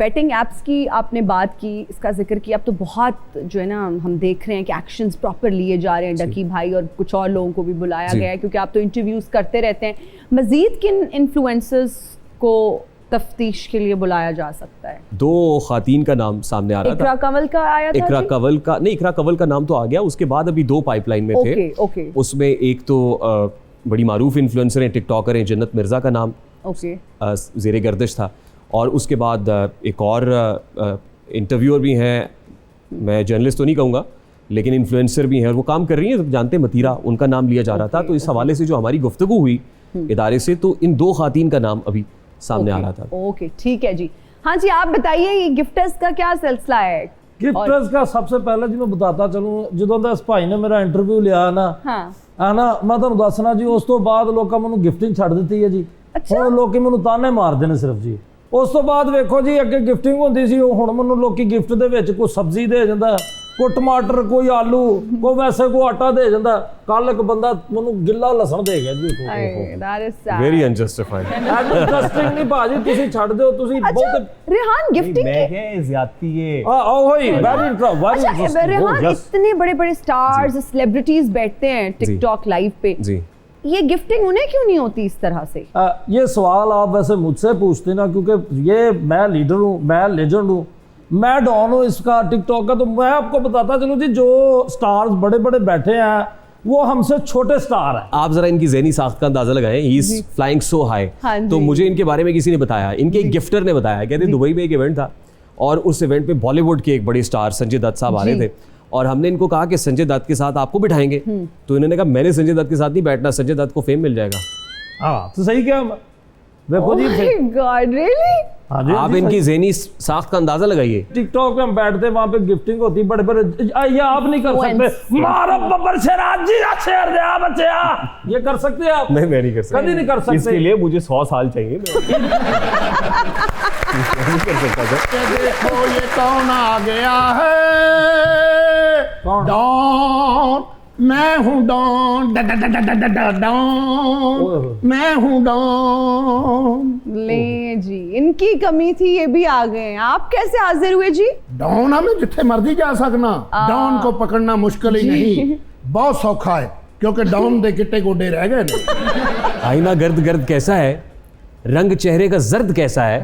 Betting apps की आपने बात की, इसका जिक्र किया, अब तो बहुत जो है ना हम देख रहे हैं कि एक्शंस प्रॉपर लिए जा रहे हैं। डकी भाई और कुछ और लोगों को भी बुलाया गया है क्योंकि आप तो इंटरव्यूज करते रहते हैं। मजीद किन इन्फ्लुएंसर्स को तफ्तीश के लिए बुलाया जा सकता है? 2 खातीन का नाम सामने आ रहा था। इकरा कंवल का आया था। इकरा कंवल का नाम तो आ गया, उसके बाद अभी 2 पाइपलाइन में थे। ओके। उसमें एक तो बड़ी मारूफ इन्फ्लुएंसर हैं, टिकटॉकर हैं, जन्नत मिर्ज़ा का नाम ज़ेरे गर्दिश था। और उसके बाद एक और इंटरव्यूअर भी हैं, मैं जर्नलिस्ट तो नहीं कहूँगा लेकिन इन्फ्लुएंसर भी हैं और वो काम कर रही हैं, तो जानते हैं मतीरा, उनका नाम लिया जा रहा था। तो इस हवाले से जो हमारी गुफ्तगू हुई इदारे से, तो इन 2 खातीन का नाम अभी सामने आ रहा था। ओके, ठीक है जी। हाँ जी, आप बताइए ये गिफ्टर्स का क्या सिलसिला है? गिफ्टर्स का सबसे पहले जी मैं बताता चलूँ, ਜਦੋਂ ਦਾ ਇਸ ਭਾਈ ਨੇ ਮੇਰਾ ਇੰਟਰਵਿਊ ਲਿਆ ਨਾ ਮੈਂ ਤੁਹਾਨੂੰ ਦੱਸਣਾ ਜੀ, ਉਸ ਤੋਂ ਬਾਅਦ ਲੋਕਾਂ ਮੈਨੂੰ ਗਿਫਟਿੰਗ ਛੱਡ ਦਿੱਤੀ ਹੈ ਜੀ। ਹੁਣ ਲੋਕੀ ਮੈਨੂੰ ਤਾਨੇ ਮਾਰਦੇ ਨੇ ਸਿਰਫ ਜੀ। ਉਸ ਤੋਂ ਬਾਅਦ ਵੇਖੋ ਜੀ, ਅੱਗੇ ਗਿਫਟਿੰਗ ਹੁੰਦੀ ਸੀ, ਹੁਣ ਮੈਨੂੰ ਲੋਕੀ ਗਿਫਟ ਦੇ ਵਿੱਚ ਕੋਈ ਸਬਜ਼ੀ ਦੇ ਜਾਂਦਾ, ਕੋਈ ਟਮਾਟਰ, ਕੋਈ ਆਲੂ, ਕੋਈ ਵੈਸੇ ਕੋਈ ਆਟਾ ਦੇ ਜਾਂਦਾ। ਕੱਲ ਇੱਕ ਬੰਦਾ ਮੈਨੂੰ ਗਿੱਲਾ ਲਸਣ ਦੇ ਗਿਆ ਜੀ। Very unjustified. ਇੰਟਰਸਟਿੰਗ ਨਹੀਂ ਭਾਜੀ, ਤੁਸੀਂ ਛੱਡ ਦਿਓ। ਤੁਸੀਂ ਬਹੁਤ रेहान गिफ्टिंग मैं ज्यादती है। वही वेरी इंटरेस्टिंग। रेहान, इतने बड़े बड़े स्टार्स, सेलिब्रिटीज बैठते हैं टिकटॉक लाइव पे जी, ये गिफ्टिंग उन्हें क्यों नहीं होती इस तरह से? ये सवाल आप वैसे मुझसे पूछते ना, क्योंकि ये मैं लीडर हूँ, मैं लेजेंड हूँ, मैं डॉन हूँ इसका टिकटॉक का। तो मैं आपको बताता चलूँ जी, जो स्टार्स बड़े बड़े बैठे हैं वो हमसे छोटे स्टार हैं। आप जरा इनकी ज़हनी साख्त का अंदाजा लगाएं। He is flying so high. तो मुझे इनके बारे में किसी ने बताया, इनके एक गिफ्टर ने बताया, कहते दुबई में एक इवेंट था और उस इवेंट में बॉलीवुड के एक बड़े स्टार संजय दत्त साहब आ रहे थे और हमने इनको कहा कि संजय दत्त के साथ आपको बिठाएंगे। तो इन्होंने कहा मैंने संजय दत्त के साथ नहीं बैठना, संजय दत्त को फेम मिल जाएगा। हाँ तो सही क्या देखो जी। God really? आप इनकी ज़हनी साख्त का अंदाजा लगाइए। टिकटॉक पे हम बैठते हैं, वहाँ पे गिफ्टिंग होती है, बड़े बड़े, ये आप नहीं कर सकते। मारो बब्बर शेराज जी, शेर दे बच्चा, ये कर सकते हैं आप? नहीं, मैं नहीं कर सकता, कभी नहीं कर सकते। इसके लिए मुझे 100 साल चाहिए। नहीं कर सकता सर। देखो ये कौन आ गया है, डॉन, मैं हूँ डॉन, डॉन, मैं हूँ डॉन। ले जी, इनकी कमी थी, ये भी आ गए। आप कैसे हाजिर हुए जी? डॉन हमें जिथे मर्जी जा सकना, डॉन को पकड़ना मुश्किल ही नहीं, बहुत सौखा है, क्योंकि डॉन दे गिट्टे गोडे रह गए। आईना गर्द गर्द कैसा है, रंग चेहरे का जर्द कैसा है,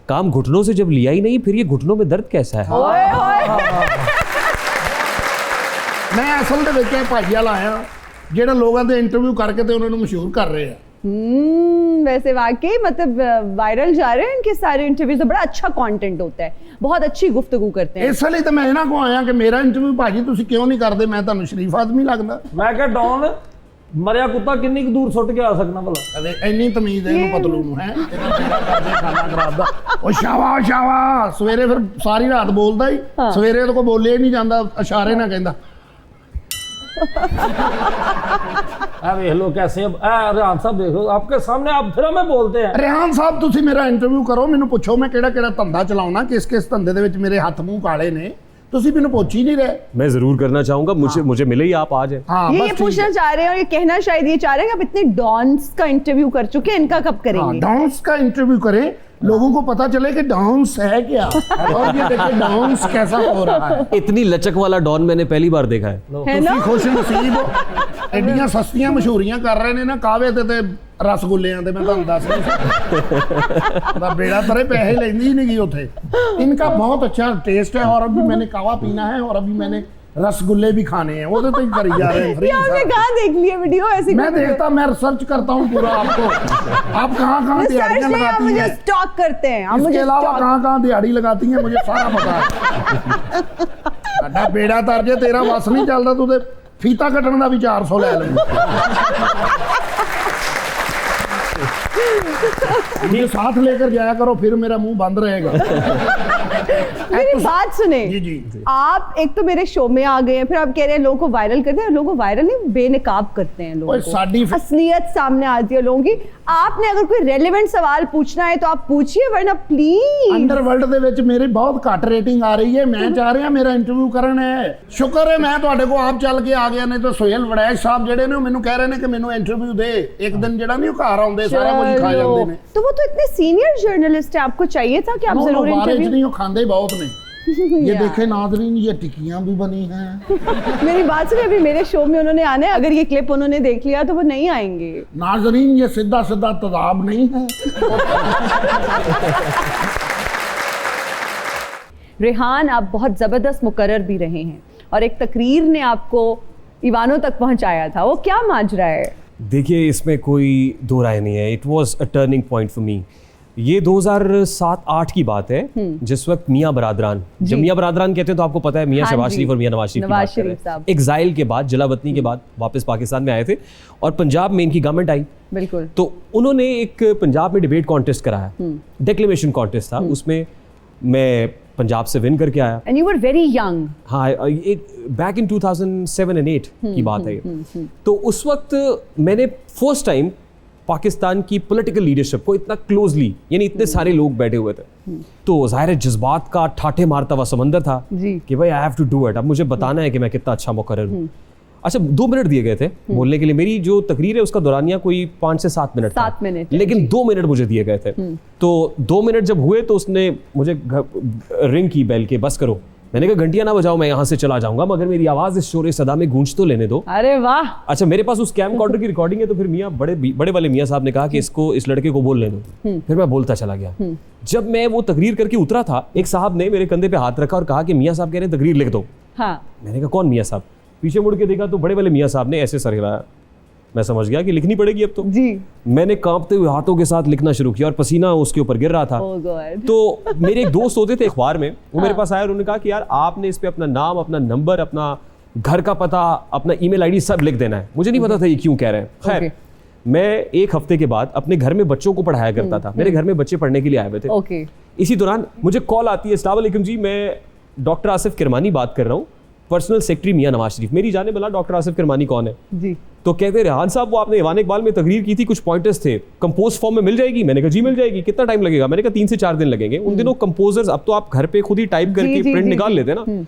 काम घुटनों से जब लिया ही नहीं, फिर ये घुटनों में दर्द कैसा है। ओए ओए। मैं असल ਦੇ ਵਿੱਚ ਭਾਜੀ ਵਾਲਾ ਆਇਆ ਜਿਹੜਾ ਲੋਕਾਂ ਦੇ ਇੰਟਰਵਿਊ ਕਰਕੇ ਤੇ ਉਹਨਾਂ ਨੂੰ ਮਸ਼ਹੂਰ ਕਰ ਰਹੇ ਆ। वैसे वाकई मतलब वायरल जा रहे हैं इनके सारे इंटरव्यूज, तो बड़ा अच्छा कंटेंट होता है, बहुत अच्छी गुफ्तगू करते हैं। ਇਸ ਲਈ ਤਾਂ ਮੈਂ ਇਹਨਾਂ ਕੋ ਆਇਆ ਕਿ ਮੇਰਾ ਇੰਟਰਵਿਊ ਭਾਜੀ ਤੁਸੀਂ ਕਿਉਂ ਨਹੀਂ ਕਰਦੇ, ਮੈਂ ਤੁਹਾਨੂੰ ਸ਼ਰੀਫ ਆਦਮੀ ਲੱਗਦਾ। ਮੈਂ ਕਿਹਾ ਡੌਨ ਮਰਿਆ ਕੁੱਤਾ ਕਿੰਨੀ ਕੁ ਦੂਰ ਸੁੱਟ ਕੇ ਆ ਸਕਣਾ ਭਲਾ? ਅਰੇ ਇੰਨੀ ਤਮੀਜ਼ ਹੈ ਇਹਨੂੰ ਪਤਲੂ ਨੂੰ, ਹੈ ਖਾਣਾ ਖਰਾਬ ਦਾ। ਉਹ ਸ਼ਾਵਾ ਸ਼ਾਵਾ ਸਵੇਰੇ ਫਿਰ ਸਾਰੀ ਰਾਤ ਬੋਲਦਾ ਹੀ, ਸਵੇਰੇ ਤੋਂ ਕੋ ਬੋਲੇ ਨਹੀਂ ਜਾਂਦਾ, ਇਸ਼ਾਰੇ ਨਾਲ ਕਹਿੰਦਾ। देख लो कैसे रेहान साहब, देखो आपके सामने आप फिर हमें बोलते हैं। रेहान साहब ਤੁਸੀਂ ਮੇਰਾ ਇੰਟਰਵਿਊ ਕਰੋ, ਮੈਨੂੰ ਪੁੱਛੋ ਮੈਂ ਕਿਹੜਾ ਕਿਹੜਾ ਧੰਦਾ ਚਲਾਉਣਾ, ਕਿਸ ਕਿਸ ਧੰਦੇ ਦੇ ਵਿੱਚ ਮੇਰੇ ਹੱਥ ਮੂੰਹ ਕਾਲੇ ਨੇ, ਤੁਸੀਂ ਮੈਨੂੰ ਪੁੱਛ ही नहीं रहे। मैं जरूर करना चाहूंगा, मुझे मिले ही आप आज है। ये पूछना चाह रहे हैं और ये कहना शायद ये चाह रहे हैं कि आप इतने डॉन्स का इंटरव्यू कर चुके हैं, इनका कब करेंगे? डॉन्स का इंटरव्यू करें, लोगों को पता चले कि डांस है क्या, और ये देखिए डांस कैसा हो रहा है। इतनी लचक वाला डॉन मैंने पहली बार देखा है। ਤੁਸੀਂ खुश नसीब हो, एडियां सस्तियां मशहूरियां कर रहे ने ना कावे ते रसगुल्लियां ते मैं ਤੁਹਾਨੂੰ ਦੱਸ ਨਹੀਂ ਸਕਦਾ, बेड़ा तरे पैसे लेंदी ही नहीं गई उथे। इनका बहुत अच्छा टेस्ट है और अभी मैंने कावा पीना है और अभी मैंने रसगुल्ले भी खाने हैं, वो तो करी जा रहे हैं फ्री। आपने कहाँ देख लिया वीडियो ऐसी? मैं देखता, मैं रिसर्च करता हूँ पूरा। आपको आप कहाँ दिहाड़ियाँ लगाती हैं, मुझे स्टॉक करते हैं, इसके अलावा कहाँ दिहाड़ी लगाती हैं, मुझे सारा पता है। साडा बेड़ा तर जे तेरा बस नहीं चलता, तू ते फीता कटन का भी 400 ले लेंगे। ये साथ लेकर जाया करो, फिर मेरा मुंह बंद रहेगा। मेरी बात सुने जी जी। आप एक तो मेरे शो में आ गए हैं, फिर आप कह रहे हैं लोगों को वायरल करते हैं। लोगों को वायरल नहीं, बेनकाब करते हैं लोगों को, असलियत सामने आती है लोगों की। आपने अगर कोई रेलेवेंट सवाल पूछना है तो आप पूछिए, वरना प्लीज। अंडरवर्ल्ड ਦੇ ਵਿੱਚ मेरी बहुत घट रेटिंग आ रही है, मैं चाह रहा मेरा इंटरव्यू करना है। शुक्र है मैं ਤੁਹਾਡੇ को आप चल के आ गया, नहीं तो सोहेल वड़ैच साहब ਜਿਹੜੇ ਨੇ ਮੈਨੂੰ ਕਹਿ ਰਹੇ ਨੇ ਕਿ ਮੈਨੂੰ इंटरव्यू दे। एक दिन ਜਿਹੜਾ ਨਹੀਂ ਉਹ ਘਰ ਆਉਂਦੇ, ਸਾਰਾ ਕੁਝ ਕੀ ਖਾ ਜਾਂਦੇ ਨੇ। तो वो तो इतने सीनियर जर्नलिस्ट है, आपको चाहिए था कि आप जरूर बारे च इंटरव्यू। नहीं, वो खाते बहुत ने। ये देखे नाज़रीन, ये टिक्कियां भी बनी हैं। मेरी बात सुनिए, अभी मेरे शो में उन्होंने आना है, अगर ये क्लिप उन्होंने देख लिया तो वो नहीं आएंगे। नाज़रीन, ये सीधा सीधा तदाब नहीं है। रेहान, आप बहुत ज़बरदस्त मुकर्रर भी रहे हैं और एक तकरीर ने आपको ईवानों तक पहुंचाया था, वो क्या माजरा है? देखिए, इसमें कोई दो राय नहीं है। It was a turning point for me. ये 2007-8 की बात है, जिस वक्त मियाँ बरादरान, जब मियाँ बरादरान कहते हैं तो आपको पता है मियाँ हाँ शहबाज जी, शरीफ और मियाँ नवाज शरीफ की बात कर रहे हैं। एग्जाइल के बाद, जलावतनी के बाद वापस पाकिस्तान में आए थे और पंजाब में इनकी गवर्नमेंट आई। बिल्कुल। तो उन्होंने एक पंजाब में डिबेट कॉन्टेस्ट कराया, डिक्लेमेशन कॉन्टेस्ट था, उसमें मैं पंजाब से विन करके आया। And you were very young. हाँ, बैक इन 2007 and 8 की बात है ये। तो उस वक्त मैंने फर्स्ट टाइम पाकिस्तान की पॉलिटिकल लीडरशिप को इतना क्लोजली, यानी इतने सारे लोग बैठे हुए थे, तो ज़ाहिर है जज्बात का ठाठे मारता हुआ समंदर था कि भाई I have to do it, अब मुझे बताना है कि मैं कितना अच्छा मुकर्रर हूँ। अच्छा, 2 मिनट दिए गए थे बोलने के लिए। मेरी जो तकरीर है उसका दौरानिया कोई 5 से 7 मिनट था। 7 मिनट, लेकिन 2 मिनट मुझे दिए गए थे। तो 2 मिनट जब हुए तो उसने मुझे रिंग की बेल के, बस करो। मैंने कहा घंटियां ना बजाओ, मैं यहाँ से चला जाऊंगा, मगर मेरी आवाज इस शोर सदा में गूंज तो लेने दो। अरे वाह। अच्छा, मेरे पास उस कैम कॉर्डर की रिकॉर्डिंग है, तो फिर मियाँ बड़े वाले मियाँ साहब ने कहा कि इसको, इस लड़के को बोलने दो। फिर मैं बोलता चला गया। जब मैं वो तकरीर करके उतरा था, एक साहब ने मेरे कंधे पे हाथ रखा और कहा कि मियाँ साहब कह रहे हैं तकरीर लिख दो। हाँ। मैंने कहा कौन मियाँ साहब? पीछे मुड़ के देखा तो बड़े वाले मियाँ साहब ने ऐसे सर हिलाया। मैं समझ गया कि लिखनी पड़ेगी अब तो जी। मैंने कांपते हुए हाथों के साथ लिखना शुरू किया और पसीना उसके ऊपर गिर रहा था। Oh God. तो मेरे एक दोस्त होते थे अखबार में, वो मेरे पास आया और उन्होंने कहा कि यार आपने इस पे अपना नाम, अपना नंबर, अपना घर का पता, अपना ईमेल आईडी सब लिख देना है। मुझे नहीं पता था ये क्यों कह रहे हैं। खैर, मैं एक हफ्ते के बाद अपने घर में बच्चों को पढ़ाया करता था। मेरे घर में बच्चे पढ़ने के लिए आए हुए थे। इसी दौरान मुझे कॉल आती है, अस्सलाम वालेकुम जी, मैं डॉक्टर आसिफ किरमानी बात कर रहा हूँ, पर्सनल सेक्रेटरी मियाँ नवाज शरीफ। मेरी जाने वाला डॉक्टर आसिफ किरमानी कौन है जी? तो कहते रेहान साहब, वो आपने ईवान इकबाल में तकरीर की थी, कुछ पॉइंटर्स थे, कंपोज फॉर्म में मिल जाएगी? मैंने कहा जी मिल जाएगी। कितना टाइम लगेगा? मैंने कहा 3 से 4 दिन लगेंगे। उन दिनों कंपोजर्स, अब तो आप घर पे खुद ही टाइप करके प्रिंट निकाल लेते हैं ना।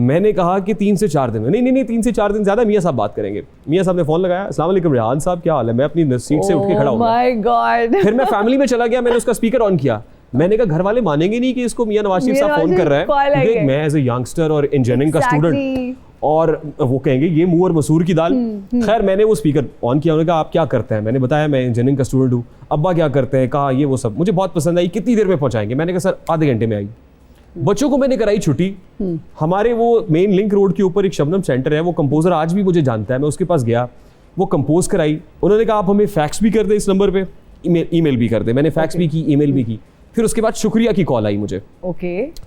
मैंने कहा कि 3 से 4 दिन में। नहीं 3 से 4 दिन ज्यादा, मियाँ साहब बात करेंगे। मियाँ साहब ने फोन लगाया, अस्सलाम वालेकुम रेहान साहब, क्या हाल है? मैं अपनी सीट से उठ के खड़ा हूँ। फिर मैं फैमिली में चला गया, मैंने उसका स्पीकर ऑन किया। मैंने कहा घर वाले मानेंगे नहीं कि इसको मियाँ नवाज शरीफ साहब फोन कर रहा है। मैं एज ए यंगस्टर और इंजीनियरिंग का स्टूडेंट, और वो कहेंगे ये मुंह और मसूर की दाल। खैर, मैंने वो स्पीकर ऑन किया। उन्होंने कहा आप क्या करते हैं? मैंने बताया मैं इंजीनियरिंग का स्टूडेंट हूँ। अब्बा क्या करते हैं? कहा ये वो सब। मुझे बहुत पसंद आई। कितनी देर में पहुंचाएंगे? मैंने कहा सर आधे घंटे में आई। बच्चों को मैंने कराई छुट्टी। हमारे वो मेन लिंक रोड के ऊपर एक शबनम सेंटर है, वो कंपोजर आज भी मुझे जानता है। मैं उसके पास गया, वो कंपोज कराई। उन्होंने कहा आप हमें फैक्स भी कर दे इस नंबर पे, ईमेल भी कर दे। मैंने फैक्स भी की, ईमेल भी की। फिर उसके बाद शुक्रिया की कॉल आई मुझे।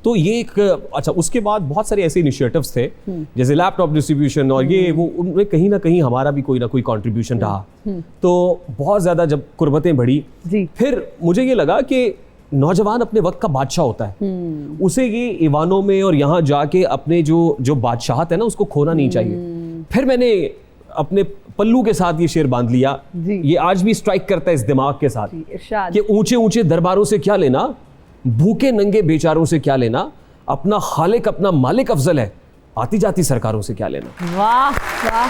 तो ये एक अच्छा, उसके बाद बहुत सारे ऐसे इनिशिएटिव्स थे जैसे लैपटॉप डिस्ट्रीब्यूशन और ये वो, उनमें कहीं ना कहीं हमारा भी कोई ना कोई कंट्रीब्यूशन रहा। तो बहुत ज्यादा जब कुर्बतें बढ़ी, फिर मुझे ये लगा कि नौजवान अपने वक्त का बादशाह होता है, उसे ये ईवानों में और यहाँ जाके अपने जो बादशाहत है ना उसको खोना नहीं चाहिए। फिर मैंने अपने पल्लू के साथ ये शेर बांध लिया, ये आज भी स्ट्राइक करता है इस दिमाग के साथ कि ऊंचे ऊंचे दरबारों से क्या लेना, भूखे नंगे बेचारों से क्या लेना, अपना खालिक अपना मालिक अफजल है, आती जाती सरकारों से क्या लेना। वाह वाह,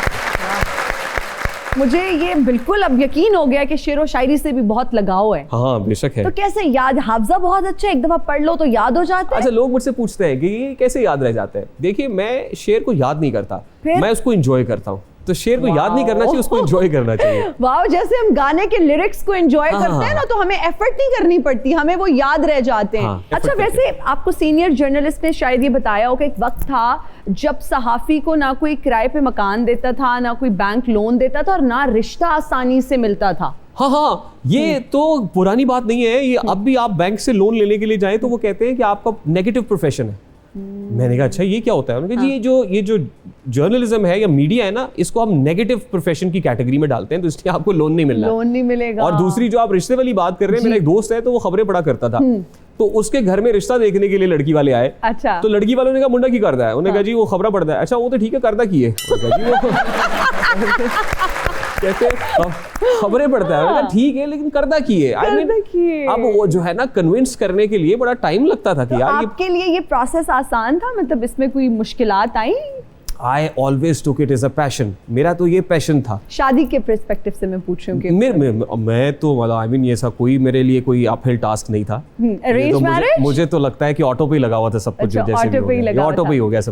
मुझे ये बिल्कुल अब यकीन हो गया कि शेर व शायरी से भी बहुत लगाव है। हाँ बेशक है। तो कैसे याद, हाफजा बहुत अच्छा है, एक दफा पढ़ लो तो याद हो जाता है। अच्छा, लोग मुझसे पूछते हैं कि ये कैसे याद रह जाता है। देखिए, मैं शेर को याद नहीं करता, मैं उसको एंजॉय करता हूँ। तो शेर को याद नहीं करना चाहिए, उसको एंजॉय करना चाहिए। वाह, जैसे हम गाने के लिरिक्स को एंजॉय करते हैं ना, तो हमें एफर्ट नहीं करनी पड़ती, हमें वो याद रह जाते हैं। अच्छा, वैसे आपको सीनियर जर्नलिस्ट ने शायद ये बताया हो कि एक वक्त था जब सहाफी को ना कोई किराए पे मकान देता था, ना कोई बैंक लोन देता था और ना रिश्ता आसानी से मिलता था। हाँ, ये तो पुरानी बात नहीं है। ये अब भी आप बैंक से लोन लेने के लिए जाएं तो वो कहते हैं कि आपका नेगेटिव प्रोफेशन है। मैंने कहा अच्छा ये क्या होता है? उन्होंने कहा जी ये जो जर्नलिज्म है या मीडिया है ना, इसको हम नेगेटिव प्रोफेशन की कैटेगरी में डालते हैं, तो इसलिए आपको लोन नहीं मिलना, लोन नहीं मिलेगा। और दूसरी जो आप रिश्ते वाली बात कर रहे हैं, मेरा एक दोस्त है तो वो खबरें पढ़ा करता था, तो उसके घर में रिश्ता देखने के लिए लड़की वाले आए। अच्छा। तो लड़की वालों ने कहा मुंडा की करता है? उन्होंने कहा जी वो खबरें पढ़ता है। अच्छा, वो तो ठीक है, करता की है? कहते खबरें पढ़ता है। ठीक है, लेकिन करता की है? अब वो जो है ना, कन्विंस करने के लिए बड़ा टाइम लगता था कि यार आपके लिए ये प्रोसेस आसान था? मतलब इसमें कोई मुश्किलात आई? I always took it as a passion. मेरा तो ये पैशन था। शादी के पर्सपेक्टिव से मैं पूछ रही हूँ कि मैं तो मतलब आई मीन ये ऐसा कोई मेरे लिए कोई अपहिल टास्क नहीं था। अरेंज मैरिज मुझे तो लगता है कि ऑटो पे ही लगा हुआ था सब कुछ। अच्छा, ऑटो पे ही लगा हुआ ऑटो पे ही हो गया सब